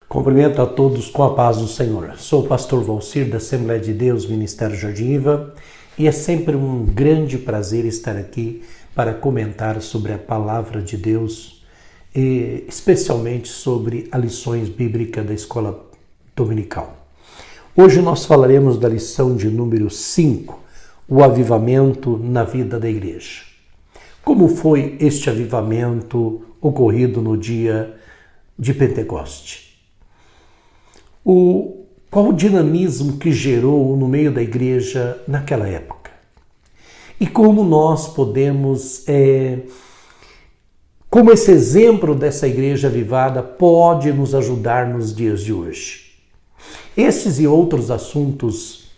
Cumprimento a todos com a paz do Senhor. Sou o pastor Valcir da Assembleia de Deus, Ministério Jardim Iva, e é sempre um grande prazer estar aqui para comentar sobre a palavra de Deus, e especialmente sobre as lições bíblicas da escola dominical. Hoje nós falaremos da lição de número 5, o avivamento na vida da igreja. Como foi este avivamento ocorrido no dia de Pentecoste? Qual o dinamismo que gerou no meio da igreja naquela época? E como nós podemos, como esse exemplo dessa igreja avivada pode nos ajudar nos dias de hoje? Esses e outros assuntos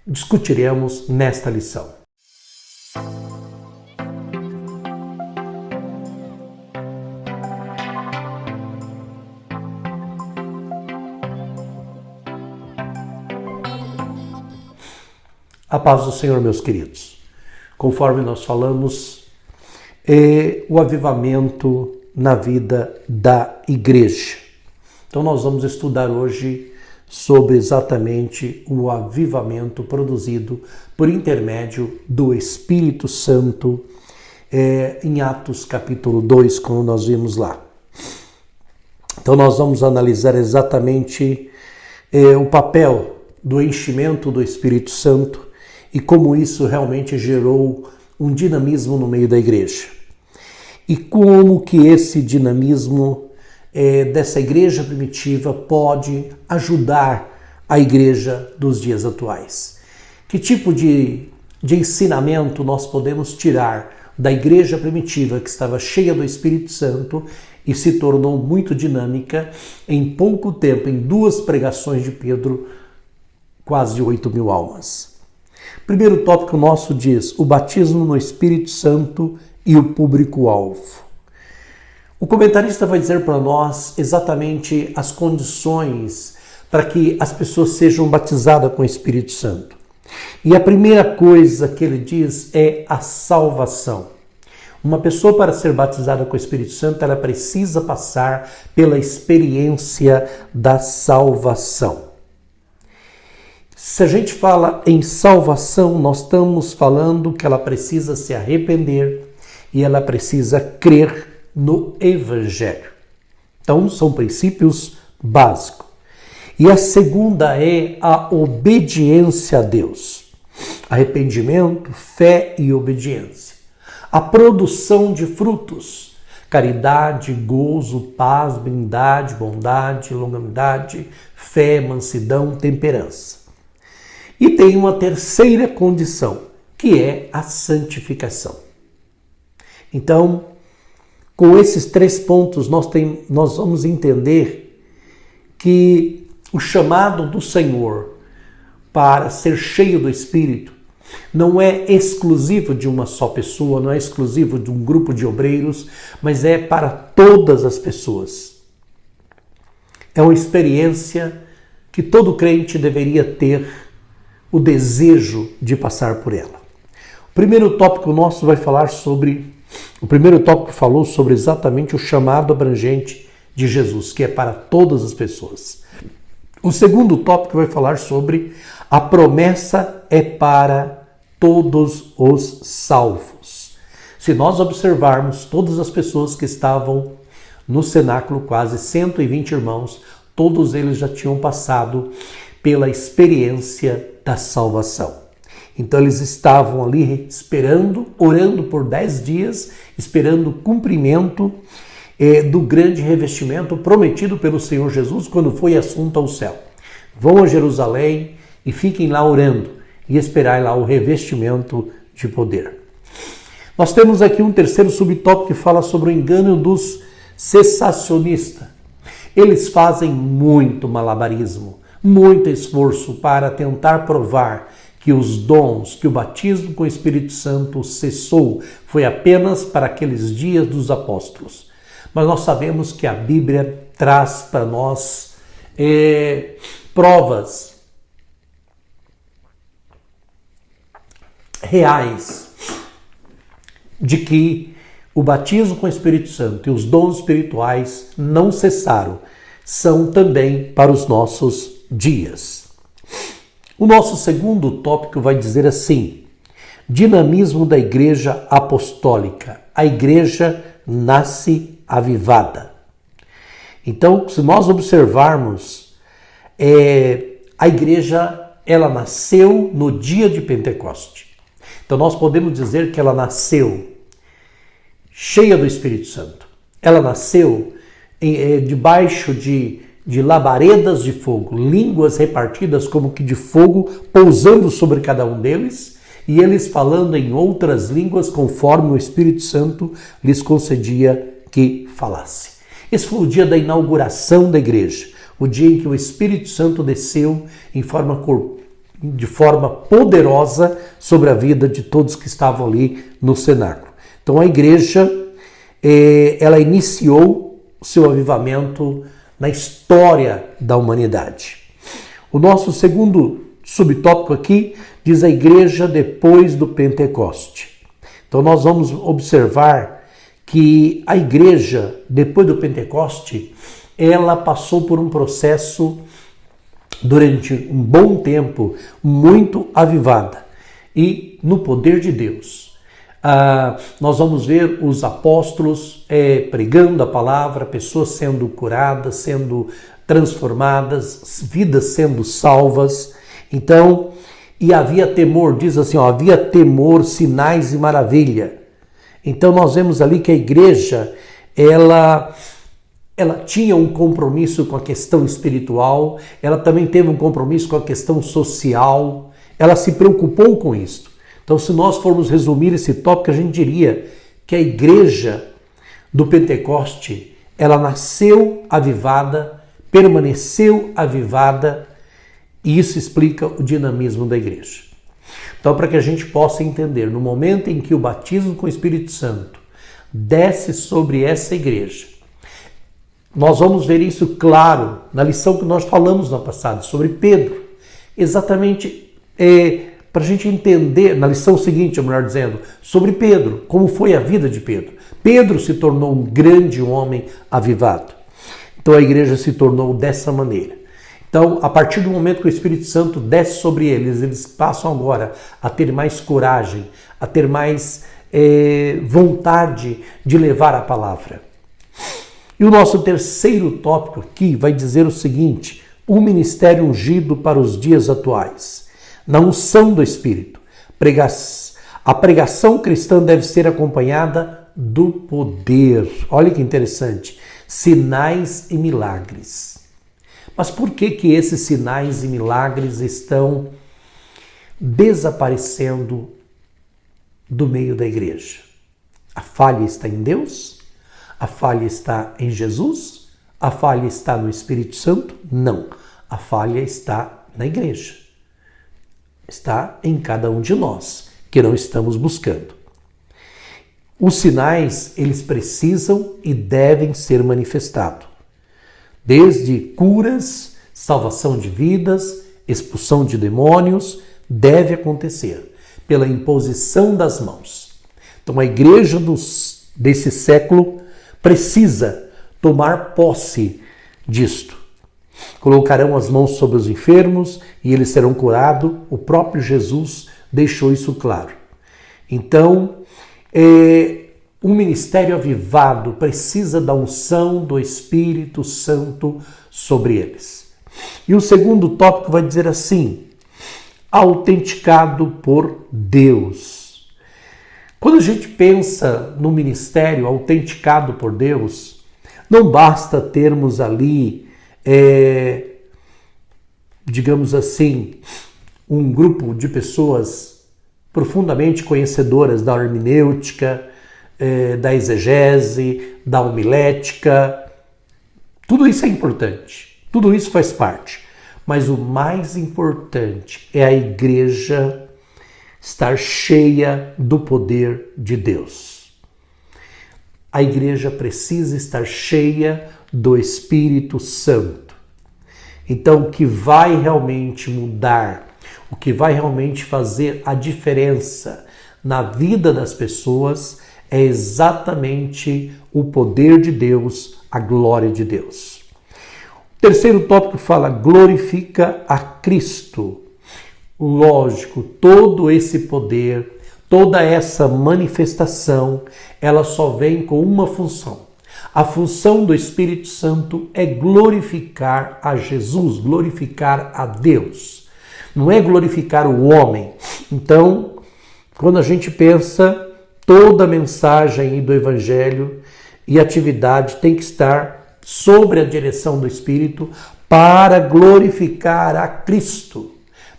discutiremos nesta lição. A paz do Senhor, meus queridos. Conforme nós falamos, o avivamento na vida da igreja. Então nós vamos estudar hoje sobre exatamente o avivamento produzido por intermédio do Espírito Santo em Atos capítulo 2, como nós vimos lá. Então nós vamos analisar exatamente o papel do enchimento do Espírito Santo e como isso realmente gerou um dinamismo no meio da igreja. E como que esse dinamismo dessa igreja primitiva pode ajudar a igreja dos dias atuais. Que tipo de ensinamento nós podemos tirar da igreja primitiva que estava cheia do Espírito Santo e se tornou muito dinâmica em pouco tempo, em 2 pregações de Pedro, quase 8.000 almas. Primeiro tópico nosso diz o batismo no Espírito Santo e o público-alvo. O comentarista vai dizer para nós exatamente as condições para que as pessoas sejam batizadas com o Espírito Santo. E a primeira coisa que ele diz é a salvação. Uma pessoa, para ser batizada com o Espírito Santo, ela precisa passar pela experiência da salvação. Se a gente fala em salvação, nós estamos falando que ela precisa se arrepender e ela precisa crer no Evangelho. Então, são princípios básicos. E a segunda é a obediência a Deus. Arrependimento, fé e obediência. A produção de frutos. Caridade, gozo, paz, bondade, longanimidade, fé, mansidão, temperança. E tem uma terceira condição, que é a santificação. Então, com esses 3 pontos, nós vamos entender que o chamado do Senhor para ser cheio do Espírito não é exclusivo de uma só pessoa, não é exclusivo de um grupo de obreiros, mas é para todas as pessoas. É uma experiência que todo crente deveria ter o desejo de passar por ela. O primeiro tópico nosso vai falar sobre... O primeiro tópico falou sobre exatamente o chamado abrangente de Jesus, que é para todas as pessoas. O segundo tópico vai falar sobre a promessa é para todos os salvos. Se nós observarmos todas as pessoas que estavam no cenáculo, quase 120 irmãos, todos eles já tinham passado pela experiência da salvação. Então eles estavam ali esperando, orando por 10 dias, esperando o cumprimento do grande revestimento prometido pelo Senhor Jesus quando foi assunto ao céu. Vão a Jerusalém e fiquem lá orando e esperai lá o revestimento de poder. Nós temos aqui um terceiro subtópico que fala sobre o engano dos cessacionistas. Eles fazem muito malabarismo, muito esforço para tentar provar que os dons, que o batismo com o Espírito Santo cessou, foi apenas para aqueles dias dos apóstolos. Mas nós sabemos que a Bíblia traz para nós provas reais de que o batismo com o Espírito Santo e os dons espirituais não cessaram, são também para os nossos dias. O nosso segundo tópico vai dizer assim: dinamismo da Igreja Apostólica. A Igreja nasce avivada. Então, se nós observarmos, a Igreja, ela nasceu no dia de Pentecoste. Então, nós podemos dizer que ela nasceu cheia do Espírito Santo. Ela nasceu debaixo de labaredas de fogo, línguas repartidas como que de fogo, pousando sobre cada um deles, e eles falando em outras línguas conforme o Espírito Santo lhes concedia que falasse. Esse foi o dia da inauguração da igreja, o dia em que o Espírito Santo desceu de forma poderosa sobre a vida de todos que estavam ali no cenáculo. Então a igreja, ela iniciou o seu avivamento na história da humanidade. O nosso segundo subtópico aqui diz a igreja depois do Pentecoste. Então nós vamos observar que a igreja, depois do Pentecoste, ela passou por um processo durante um bom tempo muito avivada e no poder de Deus. Nós vamos ver os apóstolos pregando a palavra, pessoas sendo curadas, sendo transformadas, vidas sendo salvas. Então, e havia temor, diz assim, havia temor, sinais e maravilha. Então nós vemos ali que a igreja, ela tinha um compromisso com a questão espiritual, ela também teve um compromisso com a questão social, ela se preocupou com isso. Então, se nós formos resumir esse tópico, a gente diria que a igreja do Pentecoste, ela nasceu avivada, permaneceu avivada, e isso explica o dinamismo da igreja. Então, para que a gente possa entender, no momento em que o batismo com o Espírito Santo desce sobre essa igreja, nós vamos ver isso claro na lição que nós falamos na passada, sobre Pedro. Exatamente para a gente entender, na lição seguinte, melhor dizendo, sobre Pedro, como foi a vida de Pedro. Pedro se tornou um grande homem avivado. Então a igreja se tornou dessa maneira. Então, a partir do momento que o Espírito Santo desce sobre eles, eles passam agora a ter mais coragem, a ter mais vontade de levar a palavra. E o nosso terceiro tópico aqui vai dizer o seguinte: o ministério ungido para os dias atuais. Na unção do Espírito, a pregação cristã deve ser acompanhada do poder. Olha que interessante, sinais e milagres. Mas por que esses sinais e milagres estão desaparecendo do meio da igreja? A falha está em Deus? A falha está em Jesus? A falha está no Espírito Santo? Não. A falha está na igreja. Está em cada um de nós, que não estamos buscando. Os sinais, eles precisam e devem ser manifestados. Desde curas, salvação de vidas, expulsão de demônios, deve acontecer pela imposição das mãos. Então a igreja desse século precisa tomar posse disto. Colocarão as mãos sobre os enfermos e eles serão curados. O próprio Jesus deixou isso claro. Então, um ministério avivado precisa da unção do Espírito Santo sobre eles. E o segundo tópico vai dizer assim: autenticado por Deus. Quando a gente pensa no ministério autenticado por Deus, não basta termos ali, digamos assim, um grupo de pessoas profundamente conhecedoras da hermenêutica, da exegese, da homilética. Tudo isso é importante, tudo isso faz parte. Mas o mais importante é a igreja estar cheia do poder de Deus. A igreja precisa estar cheia do Espírito Santo. Então, o que vai realmente mudar, o que vai realmente fazer a diferença na vida das pessoas é exatamente o poder de Deus, a glória de Deus. Terceiro tópico fala glorifica a Cristo. Lógico, todo esse poder, toda essa manifestação, ela só vem com uma função. A função do Espírito Santo é glorificar a Jesus, glorificar a Deus. Não é glorificar o homem. Então, quando a gente pensa, toda a mensagem do Evangelho e atividade tem que estar sobre a direção do Espírito para glorificar a Cristo.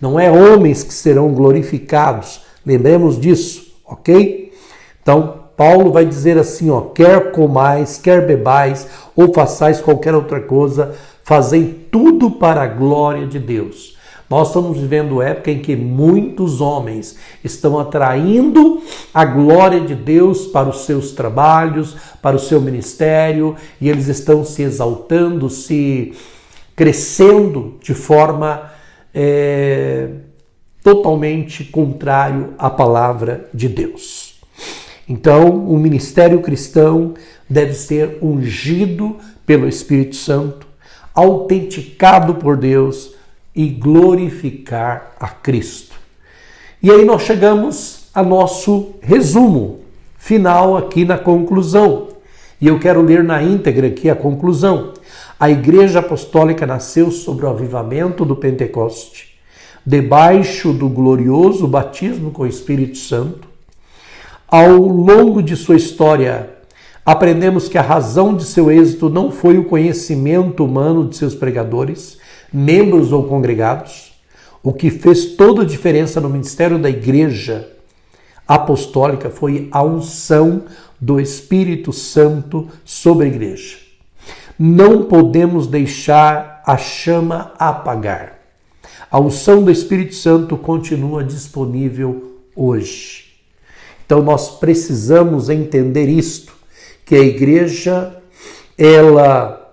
Não é homens que serão glorificados, lembremos disso, ok? Então, Paulo vai dizer assim, quer comais, quer bebais, ou façais qualquer outra coisa, fazei tudo para a glória de Deus. Nós estamos vivendo época em que muitos homens estão atraindo a glória de Deus para os seus trabalhos, para o seu ministério, e eles estão se exaltando, se crescendo de forma totalmente contrário à palavra de Deus. Então, o ministério cristão deve ser ungido pelo Espírito Santo, autenticado por Deus e glorificar a Cristo. E aí nós chegamos a nosso resumo final aqui na conclusão. E eu quero ler na íntegra aqui a conclusão. A Igreja Apostólica nasceu sobre o avivamento do Pentecoste, debaixo do glorioso batismo com o Espírito Santo. Ao longo de sua história, aprendemos que a razão de seu êxito não foi o conhecimento humano de seus pregadores, membros ou congregados. O que fez toda a diferença no ministério da Igreja Apostólica foi a unção do Espírito Santo sobre a Igreja. Não podemos deixar a chama apagar. A unção do Espírito Santo continua disponível hoje. Então nós precisamos entender isto, que a igreja, ela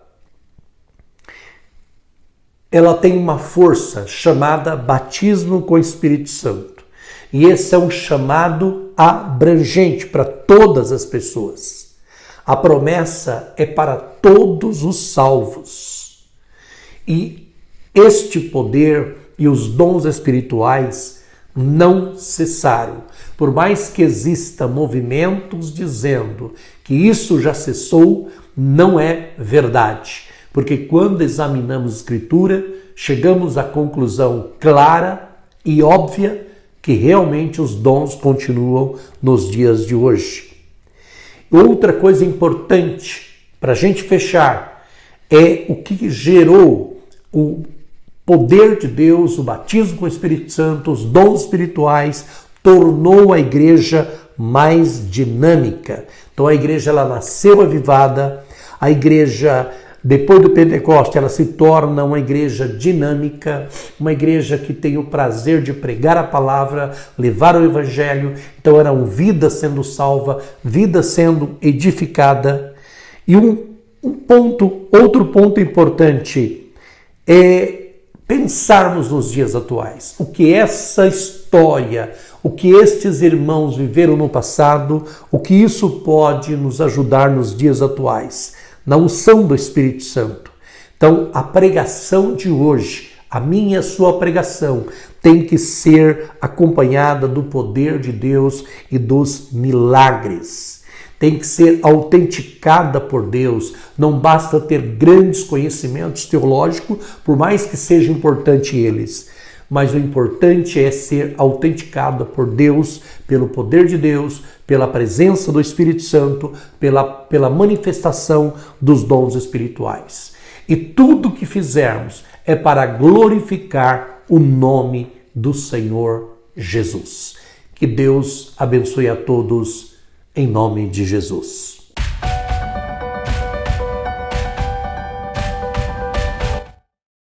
tem uma força chamada batismo com o Espírito Santo. E esse é um chamado abrangente para todas as pessoas. A promessa é para todos os salvos. E este poder e os dons espirituais não cessaram. Por mais que existam movimentos dizendo que isso já cessou, não é verdade. Porque quando examinamos a Escritura, chegamos à conclusão clara e óbvia que realmente os dons continuam nos dias de hoje. Outra coisa importante para a gente fechar é o que gerou o poder de Deus, o batismo com o Espírito Santo, os dons espirituais, tornou a igreja mais dinâmica. Então a igreja ela nasceu avivada, a igreja depois do Pentecoste ela se torna uma igreja dinâmica, uma igreja que tem o prazer de pregar a palavra, levar o evangelho. Então eram vidas sendo salva, vida sendo edificada. E outro ponto importante é pensarmos nos dias atuais. O que essa história, o que estes irmãos viveram no passado, o que isso pode nos ajudar nos dias atuais, na unção do Espírito Santo. Então, a pregação de hoje, a minha e a sua pregação, tem que ser acompanhada do poder de Deus e dos milagres. Tem que ser autenticada por Deus. Não basta ter grandes conhecimentos teológicos, por mais que seja importante eles. Mas o importante é ser autenticada por Deus, pelo poder de Deus, pela presença do Espírito Santo, pela manifestação dos dons espirituais. E tudo que fizermos é para glorificar o nome do Senhor Jesus. Que Deus abençoe a todos em nome de Jesus.